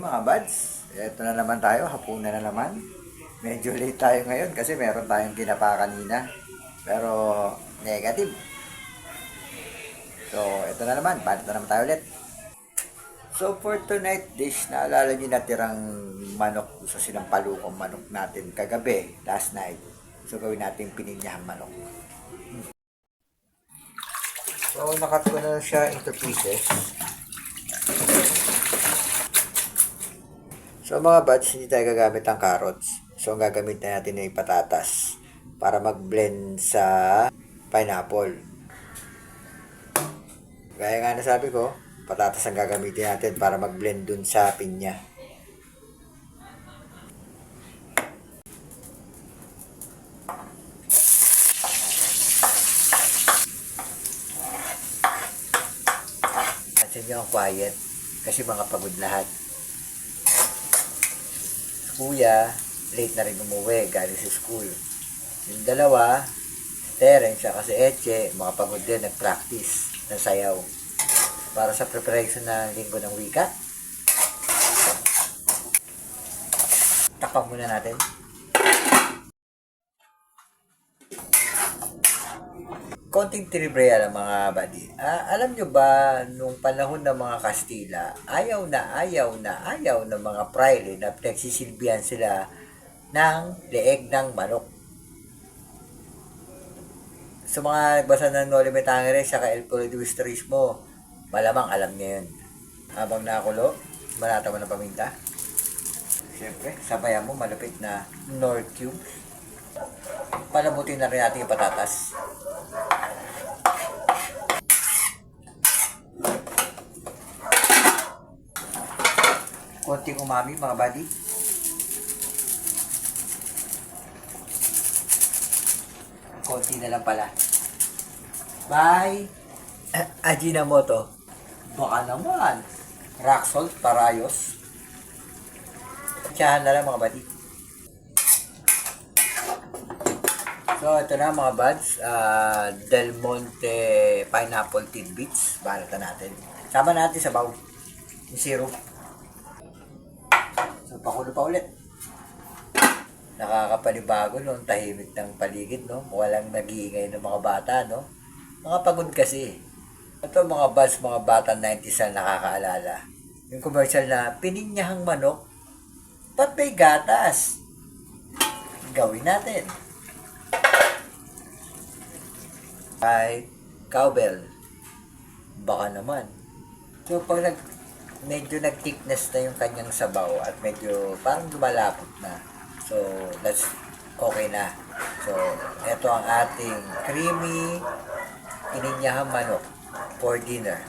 mga buds, eto na naman tayo, hapunan na naman. Medyo late tayo ngayon kasi meron tayong ginapa kanina. Pero negative. So, eto na naman, balik na naman tayo ulit. So, for tonight dish, naalala niyo natirang manok sa sinampalukong manok natin kagabi, last night. So, gawin natin pininyahang manok. So, nakat ko na siya into pieces. So mga buds, hindi tayo gagamit ng carrots. So ang gagamit na natin ay patatas para mag-blend sa pineapple. Gaya nga na sabi ko, patatas ang gagamitin natin para mag-blend dun sa pinya. At nyo ang quiet kasi mga pagod lahat. Kuya, late na rin umuwi galing sa school. Yung dalawa, Terence at si Eche, makapagod din, nag-practice ng sayaw para sa preparation ng linggo ng wika. Takpan muna natin. Konting trivia lang mga buddy. Alam nyo ba, nung panahon ng mga Kastila, ayaw ng mga praile na pinagsisilbihan sila ng leeg ng manok. Sa mga nagbasa ng Noli Me Tangere saka El Puro de Wistrismo, malamang alam niya yun. Habang nakulo, manata mo ng paminta. Siyempre, sabayan mo malupit na Nor cubes. Palamutin na rin natin yung patatas. Konting umami mga buddy. Konti na lang pala. Bye! Ajinomoto. Baka naman. Rock salt, parayos. Tsahan na lang mga buddy. So ito na mga buds. Del Monte Pineapple Tidbits. Balatan natin. Sama natin sa baw. Yung syrup. So, pakulo pa ulit. Nakakapanibago, no? Tahimik ng paligid, no? Walang nag-iingay ng mga bata, no? Mga pagod kasi. Ito mga buds, mga bata 90s na nakakaalala. Yung commercial na, pininyahang manok, ba't may gatas? Gawin natin. Ay, cowbell. Baka naman. So, pag medyo nag-thickness na yung kanyang sabaw at medyo parang lumalapot na. So, that's okay na. So, ito ang ating creamy pininyahang manok for dinner.